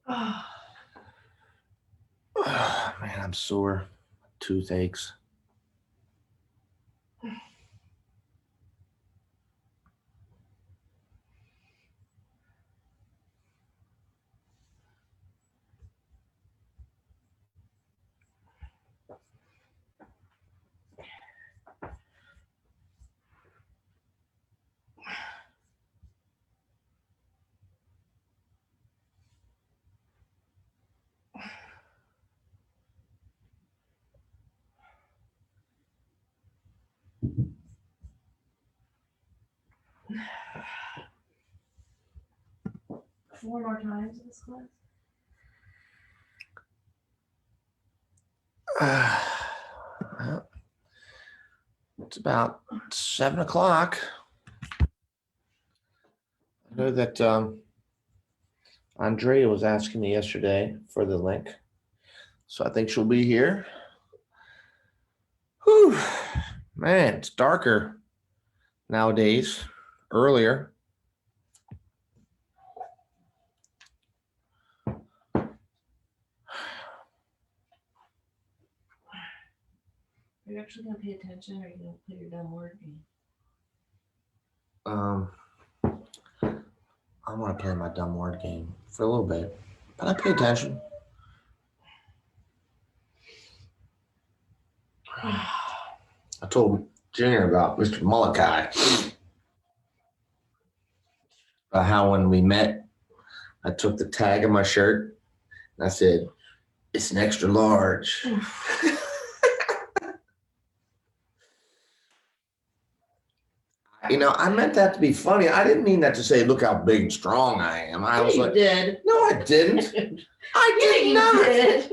Oh, Man, I'm sore. Toothaches. four more times in this class. Well, it's about 7 o'clock. I know that Andrea was asking me yesterday for the link, so I think she'll be here. Whew. Man, it's darker nowadays. Earlier. Are you actually gonna pay attention, or are you gonna play your dumb word game? I want to play my dumb word game for a little bit, but I pay attention. I told Junior about Mr. Molokai, about how when we met, I took the tag of my shirt and I said, "It's an extra large." I meant that to be funny. I didn't mean that to say, "Look how big and strong I am." I was like, did. "No, I didn't. I did not. Did.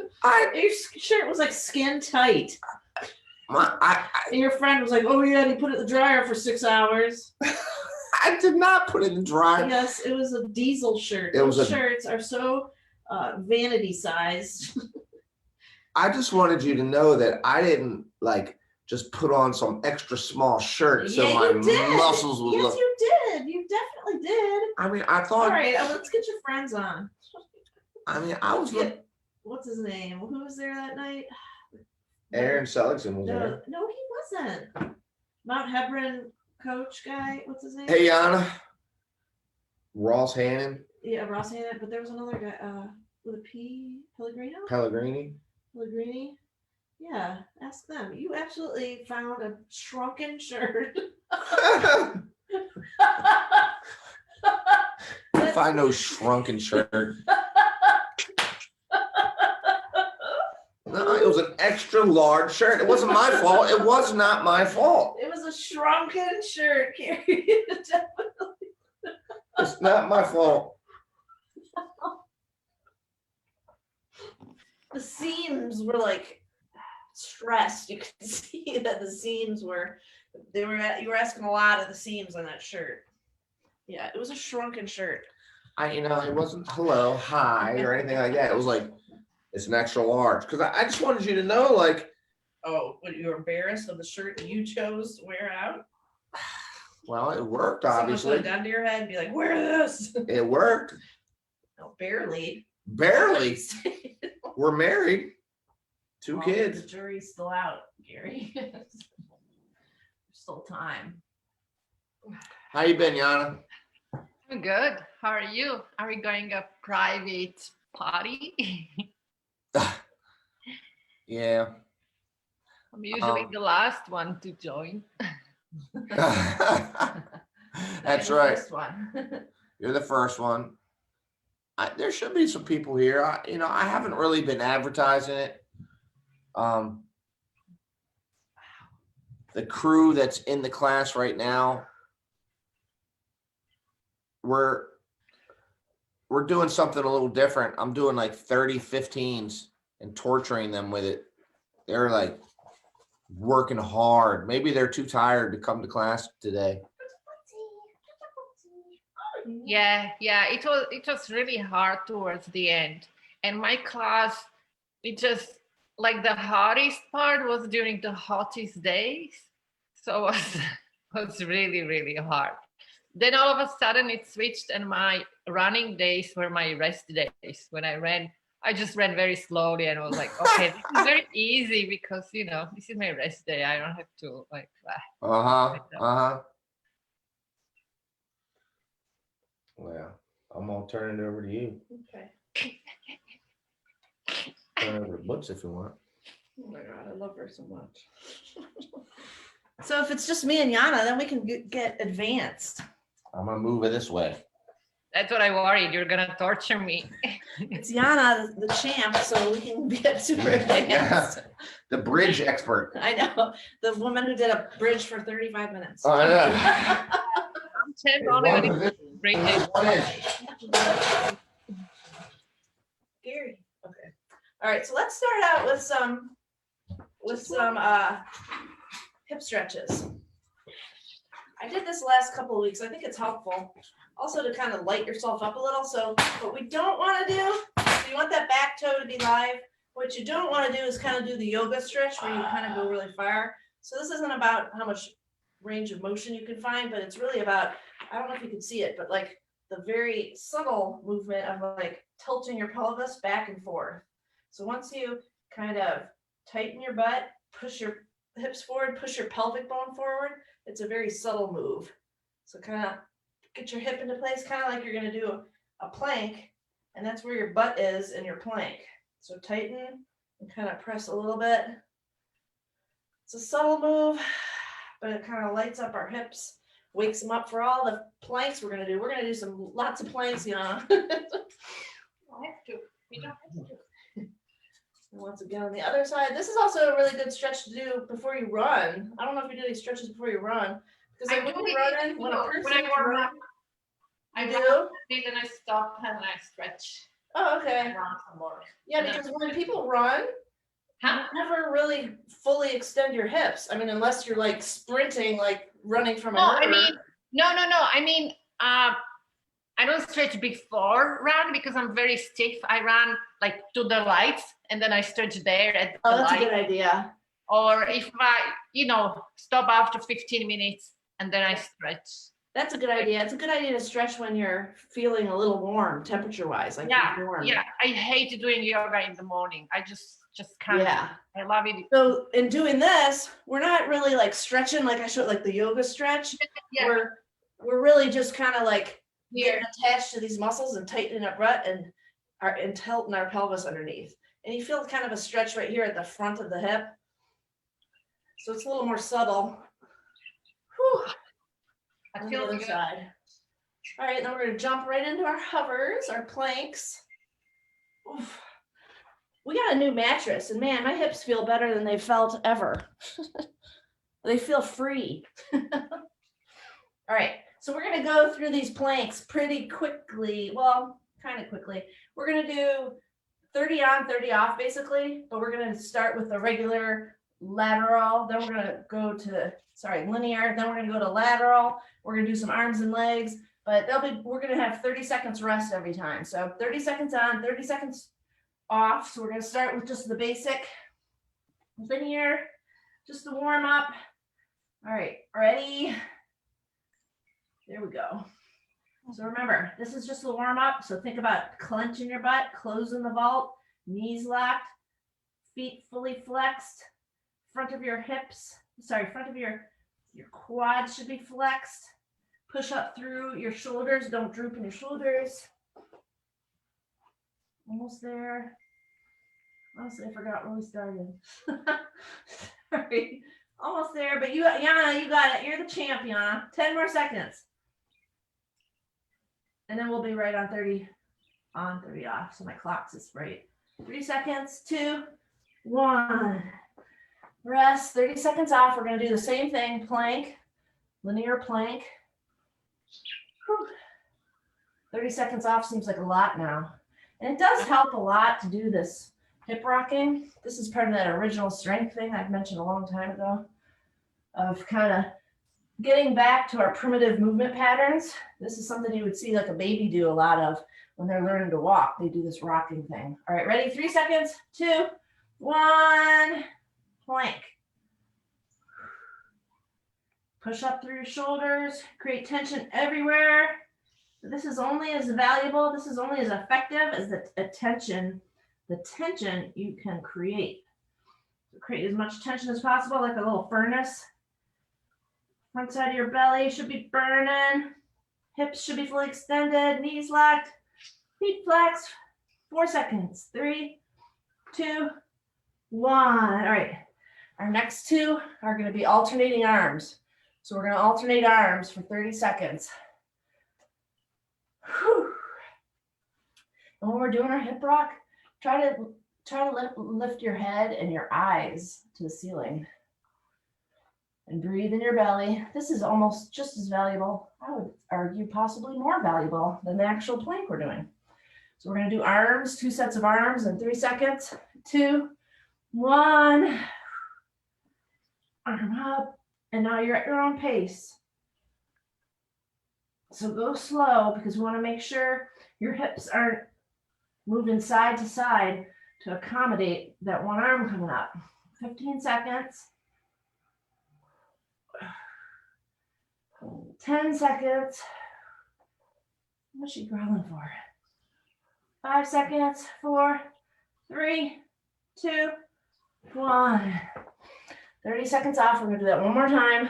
Your shirt was like skin tight. And your friend was like, "Oh yeah," and he put it in the dryer for 6 hours. I did not put it in the dryer. Yes, it was a diesel shirt. Those shirts are so vanity sized. I just wanted you to know that I didn't just put on some extra small shirt so my muscles would look. Yes, you did. You definitely did. I mean, I thought. All right, let's get your friends on. I mean, I was looking. What's his name? Who was there that night? Aaron Seligson was there. No, he wasn't. Mount Hebron coach guy. What's his name? Hey, Yana. Ross Hannon. Yeah, Ross Hannon. But there was another guy with a P. Pellegrini. Yeah, ask them. You absolutely found a shrunken shirt. Find no shrunken shirt. No, it was an extra large shirt. It wasn't my fault. It was not my fault. It was a shrunken shirt, Gary. It's not my fault. The seams were like stressed. You could see that the seams were. You were asking a lot of the seams on that shirt. Yeah, it was a shrunken shirt. It wasn't hello, hi, or anything like that. It was like, it's an extra large. Because I just wanted you to know, like. Oh, what, you were embarrassed of the shirt that you chose to wear out? Well, it worked, obviously. Someone put it down to your head and be like, wear this. It worked. No, barely. Barely. We're married. 2 kids. The jury's still out, Gary. There's still time. How you been, Yana? I'm good. How are you? Are we going a private party? Yeah. I'm usually the last one to join. That's right. First one. You're the first one. There should be some people here. I haven't really been advertising it. The crew that's in the class right now, we're doing something a little different. I'm doing like 30 15s and torturing them with it. They're like working hard. Maybe they're too tired to come to class today. Yeah. It was really hard towards the end. And my class, it just like the hardest part was during the hottest days. So it was really, really hard. Then all of a sudden it switched and my running days were my rest days. When I just ran very slowly and was like, okay, this is very easy because, this is my rest day. I don't have to like. Well, I'm gonna turn it over to you. Okay. Turn it over to Butch if you want. Oh my God, I love her so much. So if it's just me and Yana, then we can get advanced. I'm gonna move it this way. That's what I worried. You're gonna torture me. It's Yana, the champ, so we can get super advanced. The bridge expert. I know. The woman who did a bridge for 35 minutes. Oh, I know. I'm champ only when it's great day. Gary. Okay. All right. So let's start out with some hip stretches. I did this last couple of weeks. I think it's helpful also to kind of light yourself up a little. So what we don't want to do, so you want that back toe to be live. What you don't want to do is kind of do the yoga stretch where you kind of go really far. So this isn't about how much range of motion you can find, but it's really about, I don't know if you can see it, but like the very subtle movement of like tilting your pelvis back and forth. So once you kind of tighten your butt, push your hips forward, push your pelvic bone forward, it's a very subtle move. So kind of get your hip into place, kind of like you're going to do a plank, and that's where your butt is in your plank. So tighten and kind of press a little bit. It's a subtle move, but it kind of lights up our hips, wakes them up for all the planks we're going to do. We're going to do lots of planks, you know. I have to. We don't have to. And once again, on the other side, this is also a really good stretch to do before you run. I don't know if you do any stretches before you run, because like when you're running, when a person warm up, I do. Then I stop and I stretch. Oh, okay. And run some more. Yeah, because when people run, you never really fully extend your hips. I mean, unless you're like sprinting, like running from a river. No. I mean, I don't stretch before run because I'm very stiff. I run like to the lights and then I stretch there at the that's light. a good idea. Or if I, stop after 15 minutes and then I stretch. That's a good idea. It's a good idea to stretch when you're feeling a little warm, temperature-wise. Like warm. Yeah. I hate doing yoga in the morning. I just can't. Yeah. I love it. So in doing this, we're not really like stretching like I showed, like the yoga stretch. Yeah. We're really just kind of like getting attached to these muscles and tightening our butt and tilting our pelvis underneath. And you feel kind of a stretch right here at the front of the hip. So it's a little more subtle. Whew. On the other side. All right, then we're going to jump right into our hovers, our planks. Oof. We got a new mattress, and man, my hips feel better than they've felt ever. They feel free. All right, so we're going to go through these planks pretty quickly. Well, kind of quickly. We're going to do 30 on, 30 off, basically, but we're going to start with the regular lateral. Then we're going to go to, linear. Then we're going to go to lateral. We're going to do some arms and legs, but we're going to have 30 seconds rest every time. So 30 seconds on, 30 seconds off. So we're going to start with just the basic linear, just the warm up. All right, ready? There we go. So remember, this is just the warm up. So think about clenching your butt, closing the vault, knees locked, feet fully flexed, front of your quads should be flexed. Push up through your shoulders. Don't droop in your shoulders. Almost there. Honestly, I forgot where we started. Sorry. Almost there, but Yana, you got it. You're the champ, Yana. 10 more seconds. And then we'll be right on 30 on, 30 off. So my clock's is right. 3 seconds, 2, 1. Rest, 30 seconds off. We're going to do the same thing, plank, linear plank. Whew. 30 seconds off seems like a lot now. And it does help a lot to do this hip rocking. This is part of that original strength thing I've mentioned a long time ago of kind of getting back to our primitive movement patterns. This is something you would see like a baby do a lot of when they're learning to walk. They do this rocking thing. All right, ready? 3 seconds, 2, 1. Plank. Push up through your shoulders, create tension everywhere. This is only as valuable, this is only as effective as the tension you can create. So create as much tension as possible, like a little furnace. Front side of your belly should be burning. Hips should be fully extended, knees locked, feet flexed. 4 seconds. 3, 2, 1. All right. Our next two are going to be alternating arms. So we're going to alternate arms for 30 seconds. Whew. And when we're doing our hip rock, try to lift your head and your eyes to the ceiling. And breathe in your belly. This is almost just as valuable, I would argue possibly more valuable than the actual plank we're doing. So we're going to do arms, 2 sets of arms in 3 seconds. 2, 1. Arm up. And now you're at your own pace. So go slow because we want to make sure your hips aren't moving side to side to accommodate that one arm coming up. 15 seconds. 10 seconds. What's she growling for? 5 seconds. 4, 3, 2, 1. 30 seconds off. We're going to do that one more time.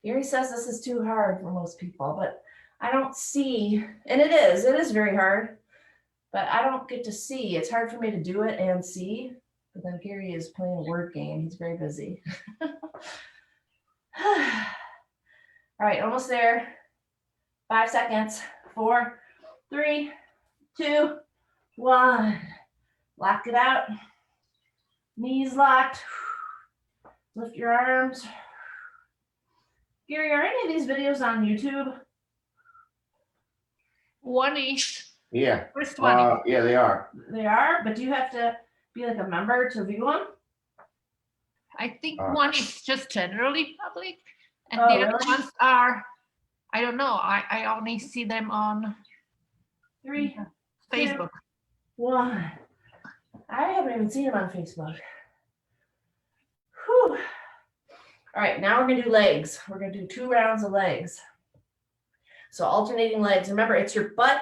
Gary says this is too hard for most people, but I don't see, and it is very hard, but I don't get to see. It's hard for me to do it and see. But then Gary is playing a word game. He's very busy. All right, almost there. 5 seconds. 4, 3, 2, 1. Lock it out. Knees locked. Lift your arms. Gary, are any of these videos on YouTube? One is. Yeah. First one. Yeah, they are. They are, but do you have to be like a member to view them? I think one is just generally public, and Oh, the other really? ones are, I don't know. I only see them on 3, Facebook. 1. I haven't even seen them on Facebook. Whew. All right, now we're going to do legs. We're going to do 2 rounds of legs. So alternating legs. Remember, it's your butt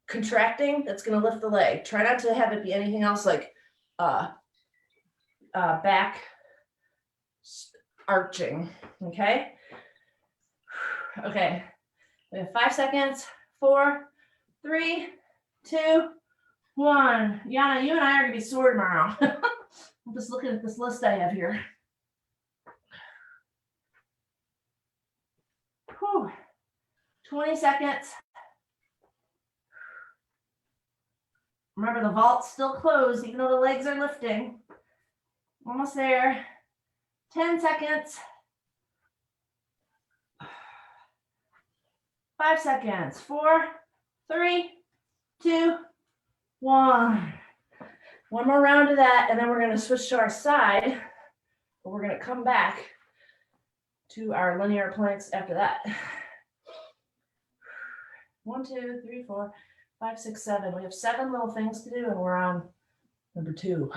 contracting that's going to lift the leg. Try not to have it be anything else like back arching. Okay. Okay. We have 5 seconds. 4, 3, 2, 1. Yana, you and I are going to be sore tomorrow. I'm just looking at this list I have here. Whew. 20 seconds. Remember, the vault's still closed, even though the legs are lifting. Almost there. 10 seconds. 5 seconds. 4, 3, 2, 1. One more round of that, and then we're going to switch to our side. But we're going to come back to our linear planks after that. 1, 2, 3, 4, 5, 6, 7. We have 7 little things to do, and we're on number 2.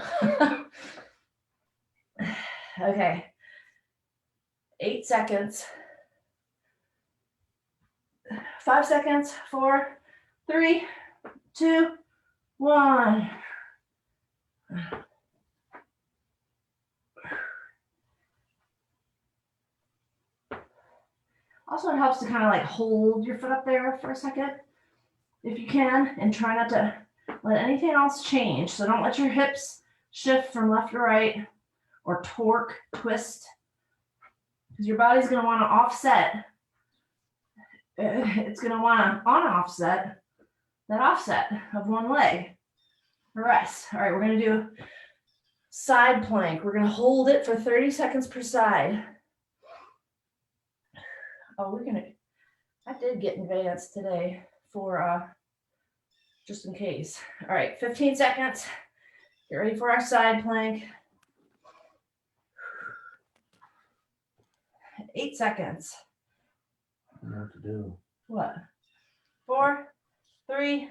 Okay. 8 seconds. 5 seconds. 4, 3, 2, 1. Also, it helps to kind of like hold your foot up there for a second, if you can, and try not to let anything else change. So don't let your hips shift from left to right or torque, twist, because your body's going to want to offset. It's going to want to on-offset that offset of one leg. Rest. All right, we're going to do side plank. We're going to hold it for 30 seconds per side. Oh, I did get advanced today for just in case. All right, 15 seconds. Get ready for our side plank. 8 seconds. I don't know what to do. What? 4, 3,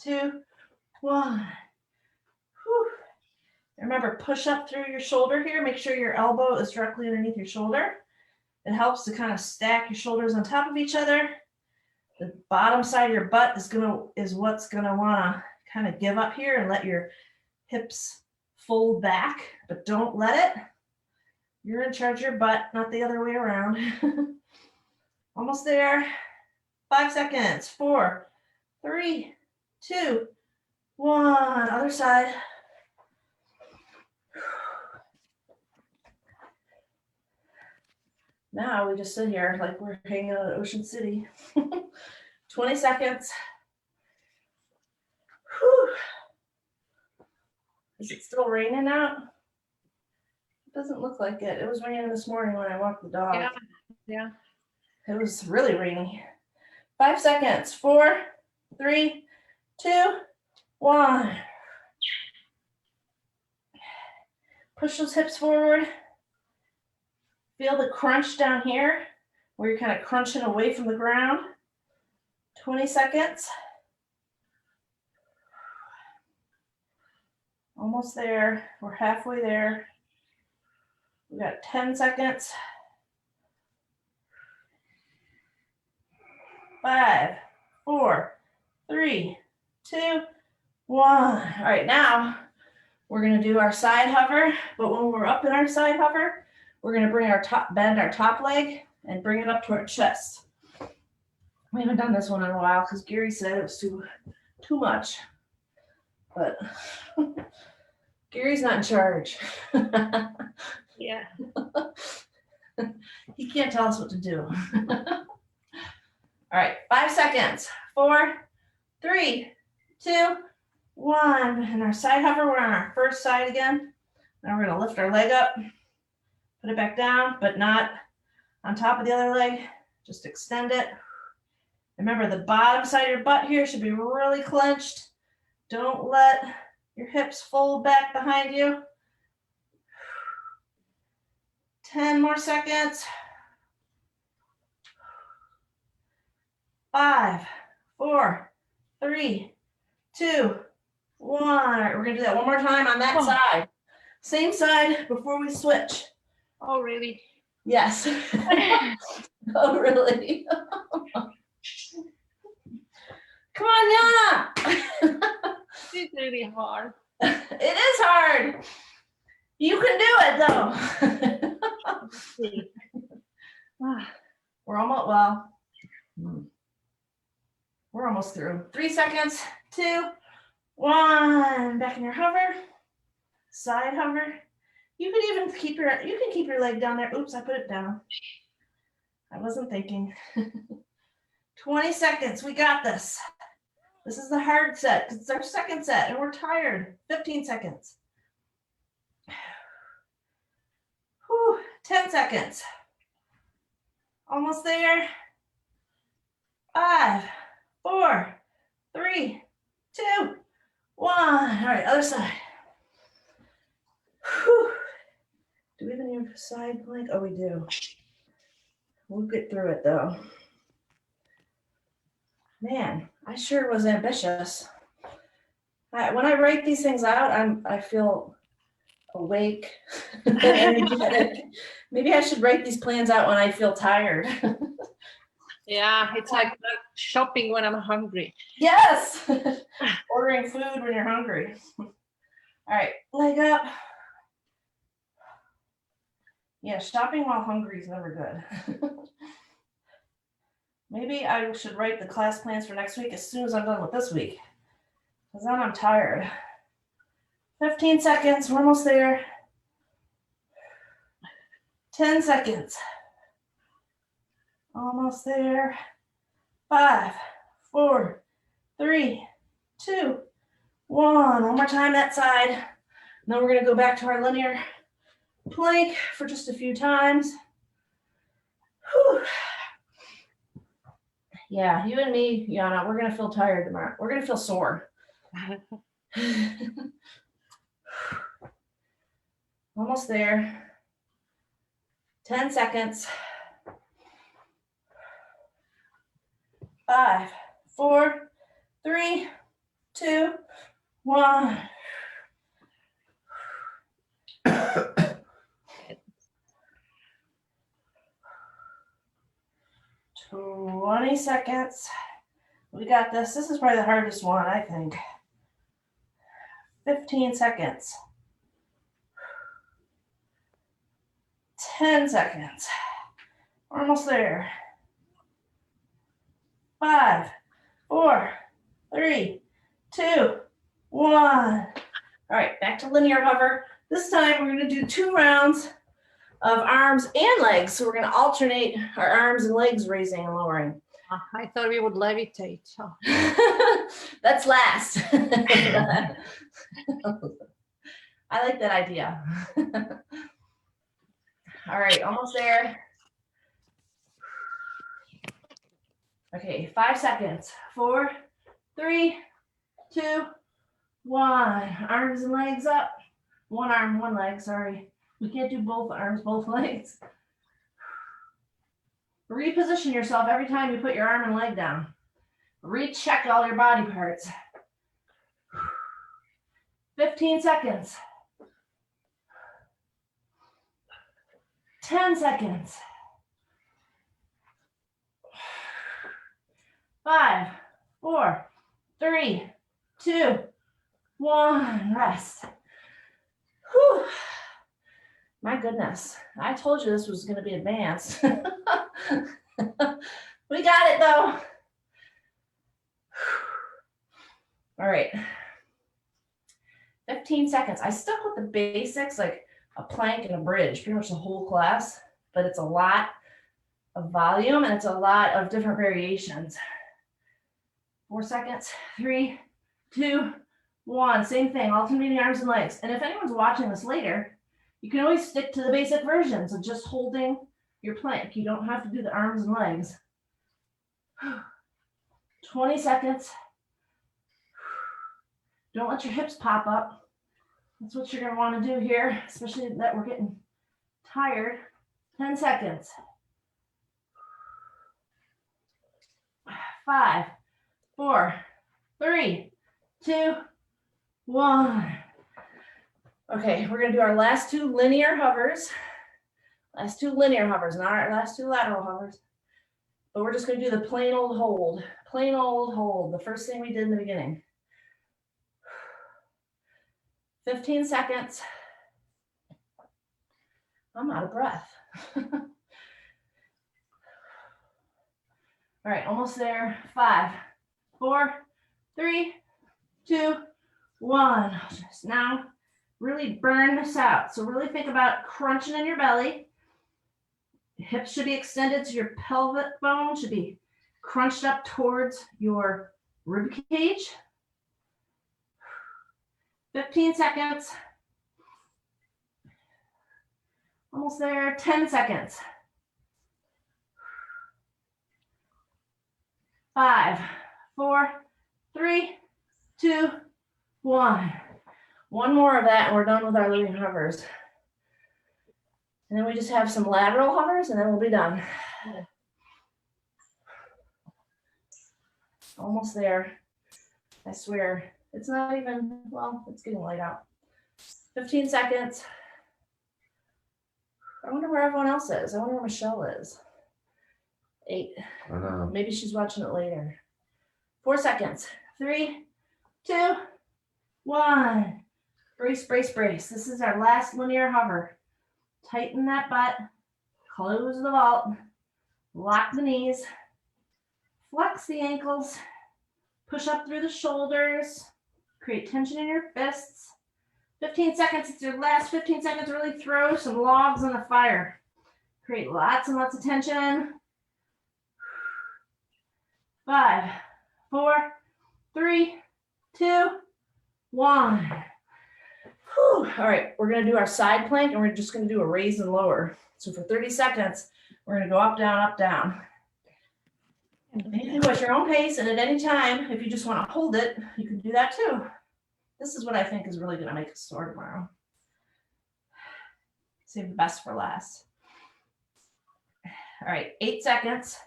2, 1. Whew. Remember, push up through your shoulder here. Make sure your elbow is directly underneath your shoulder. It helps to kind of stack your shoulders on top of each other. The bottom side of your butt is what's gonna wanna kind of give up here and let your hips fold back, but don't let it. You're in charge of your butt, not the other way around. Almost there. 5 seconds. 4, 3, 2, 1. Other side. Now we just sit here like we're hanging out at Ocean City. 20 seconds. Whew. Is it still raining out? It doesn't look like it. It was raining this morning when I walked the dog. Yeah. It was really rainy. 5 seconds. 4, 3, 2, 1. Push those hips forward. Feel the crunch down here where you're kind of crunching away from the ground. 20 seconds. Almost there. We're halfway there. We got 10 seconds. 5, 4, 3, 2, 1. All right, now we're going to do our side hover, but when we're up in our side hover, we're going to bend our top leg and bring it up to our chest. We haven't done this one in a while because Gary said it was too much, but Gary's not in charge. Yeah. He can't tell us what to do. All right, 5 seconds. 4, 3, 2, 1. And our side hover, we're on our first side again. Now we're going to lift our leg up, put it back down, but not on top of the other leg. Just extend it. Remember, the bottom side of your butt here should be really clenched. Don't let your hips fold back behind you. 10 more seconds. 5, 4, 3, 2, 1. All right, we're gonna do that one more time on that side. Same side before we switch. Oh, really? Yes. Oh, really? Come on, Yana. It's really hard. It is hard. You can do it though. We're almost through. 3 seconds. 2, 1. Back in your hover. Side hover. You can even keep your leg down there. Oops, I put it down. I wasn't thinking. 20 seconds. We got this. This is the hard set because it's our second set and we're tired. 15 seconds. Whew. 10 seconds. Almost there. 5, 4, 3, 2, 1. All right, other side. Whew. Do we have any side plank? Oh, we do. We'll get through it though. Man, I sure was ambitious. When I write these things out, I feel awake and energetic. Maybe I should write these plans out when I feel tired. Yeah, it's like shopping when I'm hungry. Yes. Ordering food when you're hungry. All right, leg up. Yeah, shopping while hungry is never good. Maybe I should write the class plans for next week as soon as I'm done with this week. Because then I'm tired. 15 seconds, we're almost there. 10 seconds. Almost there. 5, 4, 3, 2, 1. One more time that side. And then we're going to go back to our linear plank for just a few times. Whew. Yeah, you and me, Yana, we're going to feel tired tomorrow. We're going to feel sore. Almost there. 10 seconds. 5, 4, 3, 2, 1. 20 seconds. We got this. This is probably the hardest one, I think. 15 seconds. 10 seconds. We're almost there. 5, 4, 3, 2, 1. All right, back to linear hover. This time we're going to do 2 rounds of arms and legs. So we're going to alternate our arms and legs raising and lowering. I thought we would levitate. Oh. That's last. I like that idea. All right, almost there. Okay, 5 seconds. 4, 3, 2, 1. Arms and legs up. One arm, one leg, sorry. We can't do both arms, both legs. Reposition yourself every time you put your arm and leg down. Recheck all your body parts. 15 seconds. 10 seconds. 5, 4, 3, 2, 1. Rest. Whew. My goodness. I told you this was going to be advanced. We got it though. All right. 15 seconds. I stuck with the basics, like a plank and a bridge, pretty much the whole class, but it's a lot of volume and it's a lot of different variations. 4 seconds. 3, 2, 1. Same thing, alternating arms and legs. And if anyone's watching this later, you can always stick to the basic versions of just holding your plank. You don't have to do the arms and legs. 20 seconds. Don't let your hips pop up. That's what you're going to want to do here, especially that we're getting tired. 10 seconds. 5, 4, 3, 2, 1. Okay, we're going to do our last 2 linear hovers. Last 2 linear hovers, not our last 2 lateral hovers. But we're just going to do the plain old hold. Plain old hold, the first thing we did in the beginning. 15 seconds. I'm out of breath. All right, almost there. 5, 4, 3, 2, 1. Just now really burn this out. So really think about crunching in your belly. Hips should be extended to your pelvic bone, should be crunched up towards your rib cage. 15 seconds. Almost there. 10 seconds. 5, 4, 3, 2, 1. One more of that and we're done with our living hovers. And then we just have some lateral hovers and then we'll be done. Almost there. I swear. It's not even, well, it's getting light out. 15 seconds. I wonder where everyone else is. I wonder where Michelle is. 8. I don't know. Maybe she's watching it later. 4 seconds. 3, 2, 1. Brace, brace, brace. This is our last linear hover. Tighten that butt. Close the vault. Lock the knees. Flex the ankles. Push up through the shoulders. Create tension in your fists. 15 seconds. It's your last 15 seconds. Really throw some logs on the fire. Create lots and lots of tension. 5, 4, 3, 2, 1. Whew. All right, we're going to do our side plank and we're just going to do a raise and lower. So for 30 seconds, we're going to go up, down, up, down. And you can go at your own pace, and at any time, if you just want to hold it, you can do that too. This is what I think is really going to make us sore tomorrow. Save the best for last. All right, 8 seconds.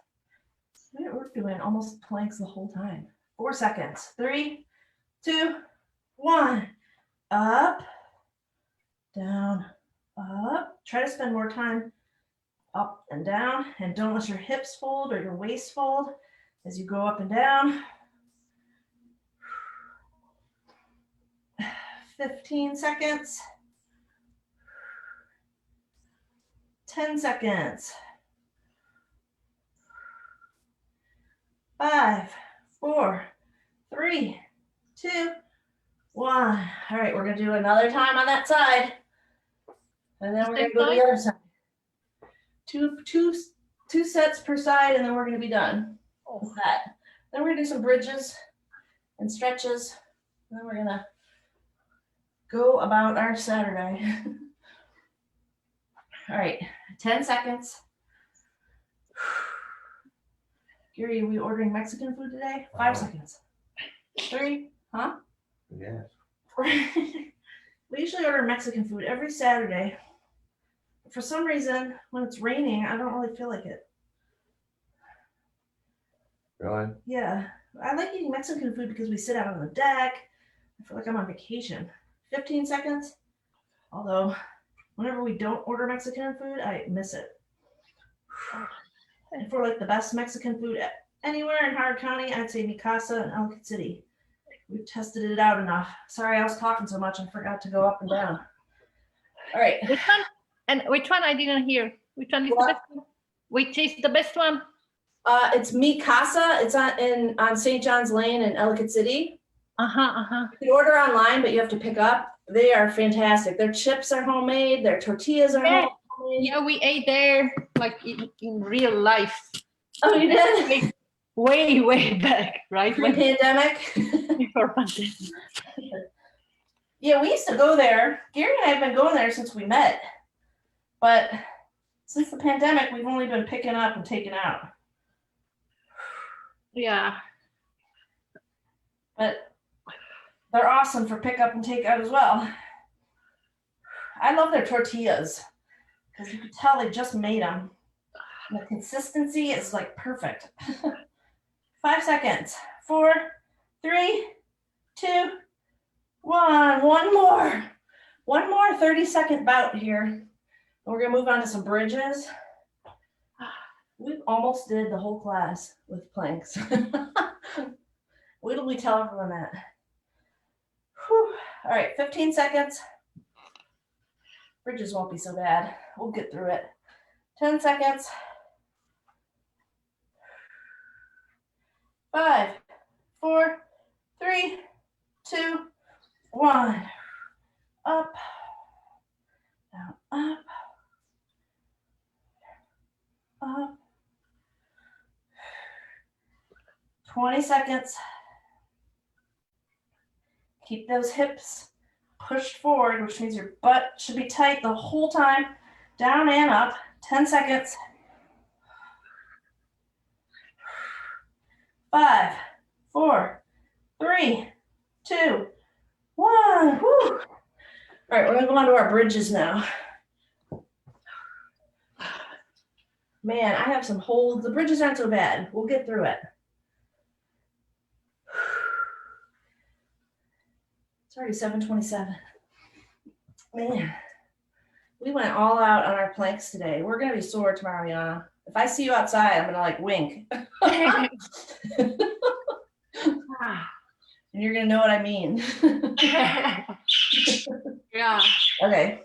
We're doing almost planks the whole time. 4 seconds. 3, 2, 1. Up, down, up. Try to spend more time Up and down, and don't let your hips fold or your waist fold as you go up and down. 15 seconds. 10 seconds. 5, 4, 3, 2, 1. All right, we're gonna do another time on that side. And then we're gonna go to the other side. Two sets per side, and then we're gonna be done with that. Then we're gonna do some bridges and stretches. And then we're gonna go about our Saturday. All right, 10 seconds. Gary, are we ordering Mexican food today? 5 seconds. 3, huh? Yes. We usually order Mexican food every Saturday. For some reason, when it's raining, I don't really feel like it. Really? Yeah, I like eating Mexican food because we sit out on the deck. I feel like I'm on vacation. 15 seconds. Although, whenever we don't order Mexican food, I miss it. And for like the best Mexican food anywhere in Howard County, I'd say Mi Casa and Ellicott City. We've tested it out enough. Sorry, I was talking so much I forgot to go up and down. All right. Which one? And which one I didn't hear? Which one is the best one? Which is the best one? It's Mi Casa. It's on St. John's Lane in Ellicott City. You can order online, but you have to pick up. They are fantastic. Their chips are homemade. Their tortillas are homemade. Yeah, we ate there like in real life. Oh, you did? Way back, right? Pre-pandemic. Before pandemic. Yeah, we used to go there. Gary and I have been going there since we met. But since the pandemic, we've only been picking up and taking out. Yeah. But they're awesome for pickup and takeout as well. I love their tortillas because you can tell they just made them. And the consistency is like perfect. 5 seconds. 4, 3, 2, 1. One more. One more 30-second bout here. And we're going to move on to some bridges. We almost did the whole class with planks. Wait till we tell everyone that. Whew. All right, 15 seconds. Bridges won't be so bad. We'll get through it. 10 seconds. 5, 4, 3, 2, 1. Up, down, up, up. 20 seconds. Keep those hips pushed forward, which means your butt should be tight the whole time, down and up. 10 seconds. 5, 4, 3, 2, 1. Woo. All right, we're gonna go on to our bridges now. Man, I have some holds. The bridges aren't so bad. We'll get through it. It's already 7:27. Man, we went all out on our planks today. We're gonna be sore tomorrow, Yana. If I see you outside, I'm gonna like wink. And you're gonna know what I mean. Yeah. Okay.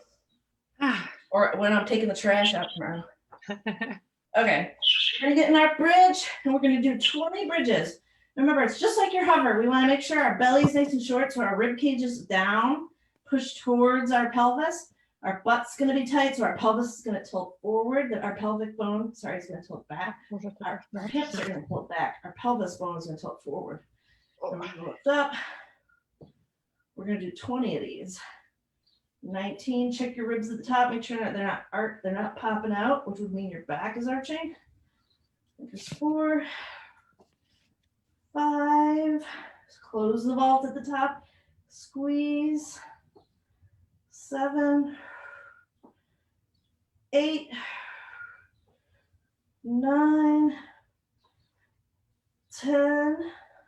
Or when I'm taking the trash out tomorrow. Okay. We're gonna get in our bridge and we're gonna do 20 bridges. Remember, it's just like your hover. We want to make sure our belly's nice and short so our rib cage is down, push towards our pelvis. Our butt's going to be tight, so our pelvis is going to tilt forward. Our pelvic bone, is going to tilt back. Our hips are going to tilt back. Our pelvis bone is going to tilt forward. So we're going to lift up. We're going to do 20 of these. 19, check your ribs at the top. Make sure that they're not popping out, which would mean your back is arching. Just 4, 5, close the vault at the top, squeeze, 7, 8, 9, 10,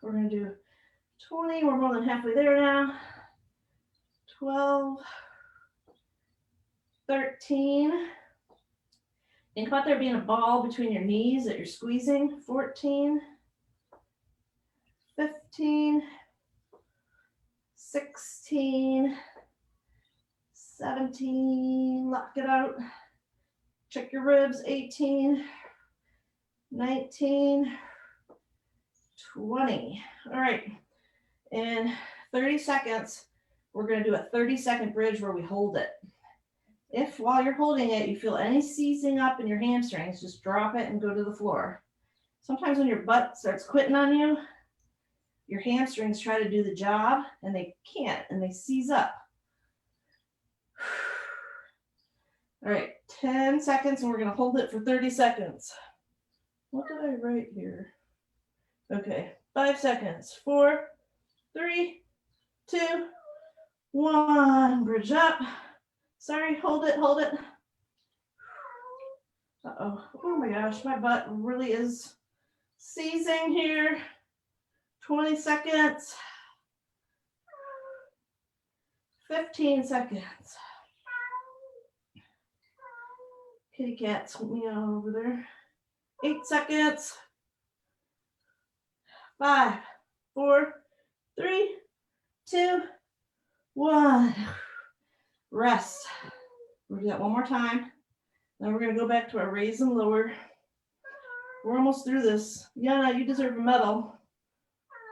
we're going to do 20, we're more than halfway there now, 12, 13, Think about there being a ball between your knees that you're squeezing. 14, 15, 16, 17, lock it out. Check your ribs. 18, 19, 20. All right. In 30 seconds, we're going to do a 30-second bridge where we hold it. If while you're holding it, you feel any seizing up in your hamstrings, just drop it and go to the floor. Sometimes when your butt starts quitting on you, your hamstrings try to do the job and they can't, and they seize up. All right, 10 seconds, and we're going to hold it for 30 seconds. What did I write here? Okay, 5 seconds. 4, 3, 2, 1. Bridge up. Sorry, hold it, hold it. Uh-oh. Oh my gosh, my butt really is seizing here. 20 seconds. 15 seconds. Kitty cat's me over there. 8 seconds. 5, 4, 3, 2, 1. Rest. We'll do that one more time. Then we're going to go back to our raise and lower. We're almost through this. Yana, you deserve a medal.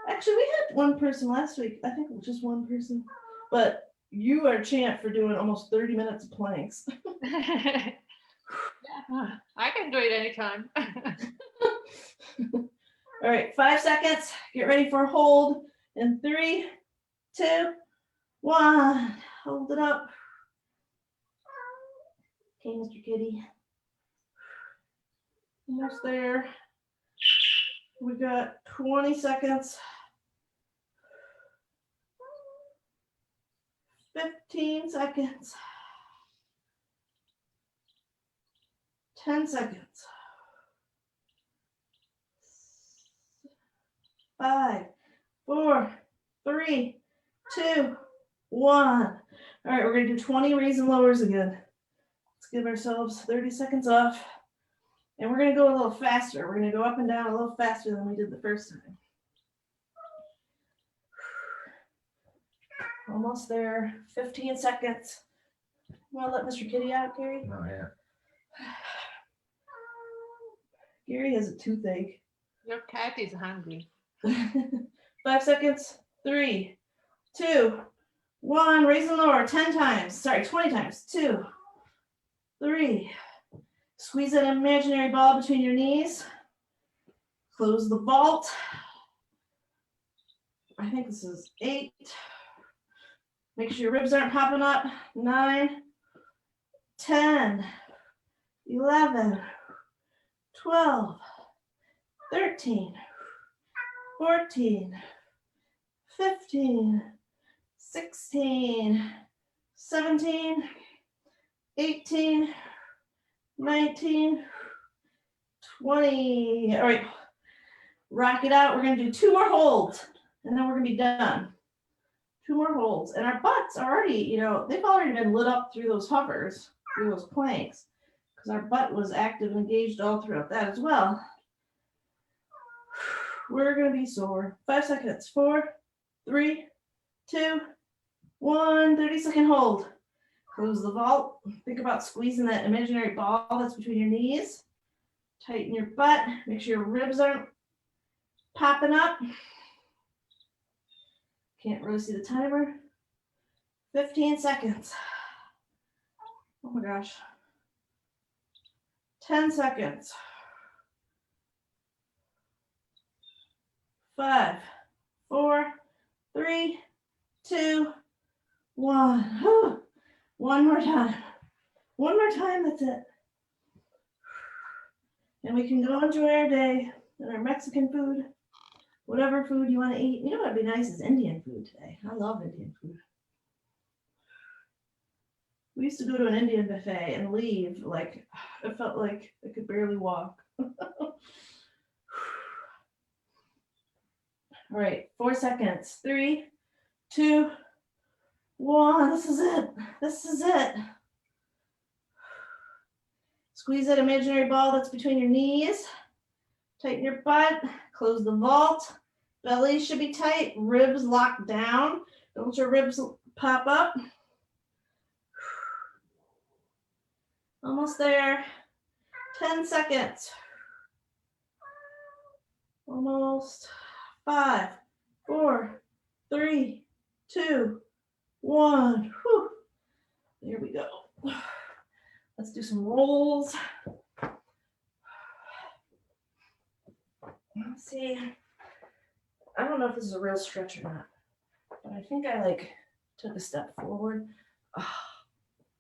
Actually, we had one person last week. I think it was just one person. But you are champ for doing almost 30 minutes of planks. Yeah, I can do it anytime. All right, 5 seconds. Get ready for a hold. In 3, 2, 1. Hold it up. Okay, Mr. Kitty. Almost there. We got 20 seconds. 15 seconds. 10 seconds. 5, 4, 3, 2, 1. All right, we're going to do 20 raise and lowers again. Let's give ourselves 30 seconds off. And we're going to go a little faster. We're going to go up and down a little faster than we did the first time. Almost there. 15 seconds. Want to let Mr. Kitty out, Gary? Oh, yeah. Gary has a toothache. Your cat is hungry. 5 seconds. 3, 2, 1. Raise and lower 10 times. Sorry, 20 times. 2, 3. Squeeze that imaginary ball between your knees. Close the vault. I think this is 8. Make sure your ribs aren't popping up. 9, 10, 11, 12, 13, 14, 15, 16, 17, 18, 19, 20. All right, rock it out. We're going to do 2 more holds, and then we're going to be done. 2 more holds. And our butts are already, they've already been lit up through those hovers, through those planks, because our butt was active and engaged all throughout that as well. We're going to be sore. 5 seconds. 4, 3, 2, 1. 30-second hold. Close the vault. Think about squeezing that imaginary ball that's between your knees. Tighten your butt. Make sure your ribs aren't popping up. Can't really see the timer. 15 seconds. Oh my gosh. 10 seconds. 5, 4, 3, 2, 1. One more time. One more time, that's it. And we can go enjoy our day and our Mexican food, whatever food you want to eat. You know what would be nice is Indian food today. I love Indian food. We used to go to an Indian buffet and leave like, it felt like I could barely walk. All right, 4 seconds. 3, 2, 1. This is it. This is it. Squeeze that imaginary ball that's between your knees. Tighten your butt. Close the vault. Belly should be tight. Ribs locked down. Don't let your ribs pop up. Almost there. 10 seconds. Almost. 5, 4, 3, 2, 1. Whew. There we go. Let's do some rolls. Let's see. I don't know if this is a real stretch or not, but I think I like took a step forward. Oh,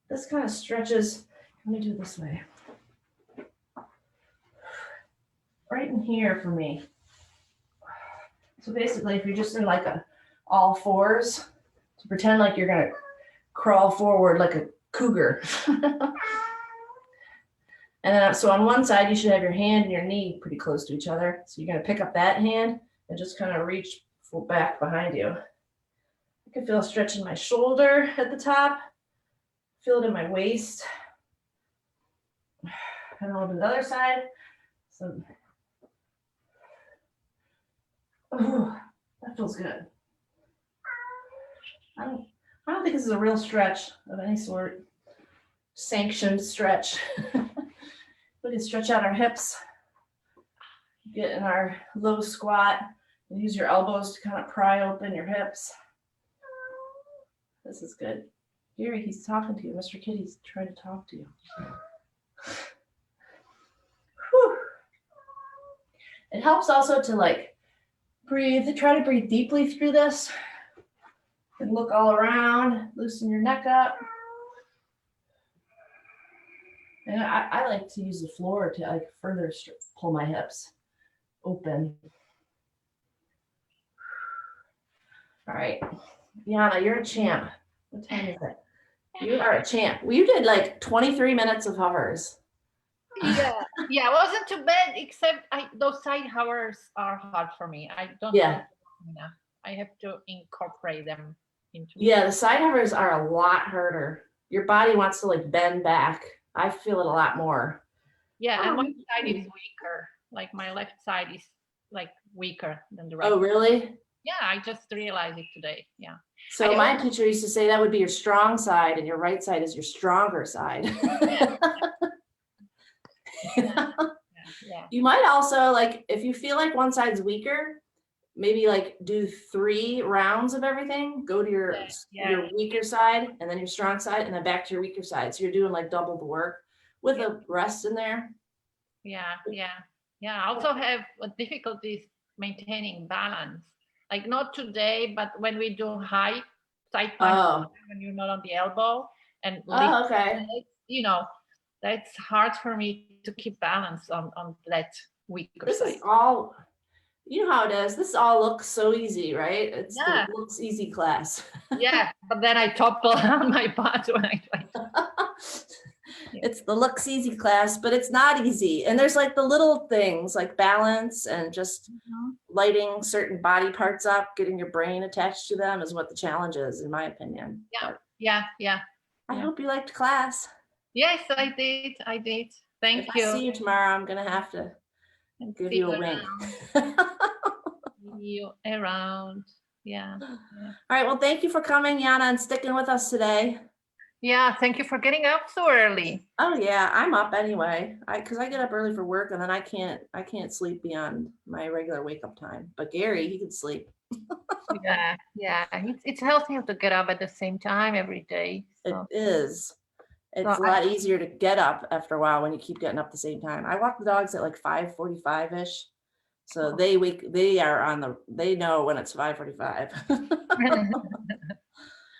this kind of stretches. Let me do it this way. Right in here for me. So basically, if you're just in like all fours, to pretend like you're gonna crawl forward like a cougar. And then, so on one side, you should have your hand and your knee pretty close to each other. So you're going to pick up that hand and just kind of reach back behind you. I can feel a stretch in my shoulder at the top. Feel it in my waist. And I'll do the other side. So, oh, that feels good. I don't think this is a real stretch of any sort. Sanctioned stretch. We can stretch out our hips, get in our low squat, and use your elbows to kind of pry open your hips. This is good. Gary, he's talking to you. Mr. Kitty's trying to talk to you. Whew. It helps also to like breathe, try to breathe deeply through this. And look all around, loosen your neck up. And I like to use the floor to like further pull my hips open. All right, Yana, you're a champ. What time is it? You are a champ. Well, you did like 23 minutes of hovers. Yeah, it wasn't too bad, except those side hovers are hard for me. I don't Yeah. like them enough. I have to incorporate them into. Yeah, the side hovers are a lot harder. Your body wants to like bend back. I feel it a lot more. Yeah, and one side is weaker. Like my left side is like weaker than the right. Oh, really? Yeah, I just realized it today. Yeah. So my teacher used to say that would be your strong side and your right side is your stronger side. Yeah. You might also like, if you feel like one side's weaker, maybe like do 3 rounds of everything. Go to your weaker side and then your strong side and then back to your weaker side. So you're doing like double the work with a rest in there. Yeah. I also have difficulties maintaining balance. Like not today, but when we do high side punch, when you're not on the elbow and lift legs, you know, that's hard for me to keep balance on that weaker this side. Is all, you know how it is. This all looks so easy, right? It's the looks easy class. Yeah, but then I topple on my butt when I try. It's the looks easy class, but it's not easy. And there's like the little things like balance and just lighting certain body parts up, getting your brain attached to them is what the challenge is, in my opinion. Yeah. I hope you liked class. Yes, I did. Thank you. If I see you tomorrow, I'm gonna have to give you a wink. See you around. Yeah. All right. Well, thank you for coming, Yana, and sticking with us today. Yeah, thank you for getting up so early. Oh yeah, I'm up anyway. Because I get up early for work, and then I can't sleep beyond my regular wake up time. But Gary, he can sleep. Yeah. It's healthy to get up at the same time every day. So. It is. It's a lot easier to get up after a while when you keep getting up at the same time. I walk the dogs at like 5:45-ish. So they know when it's 5:45. All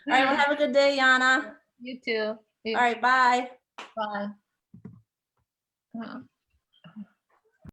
right, well, have a good day, Yana. You too. All right, bye. Bye.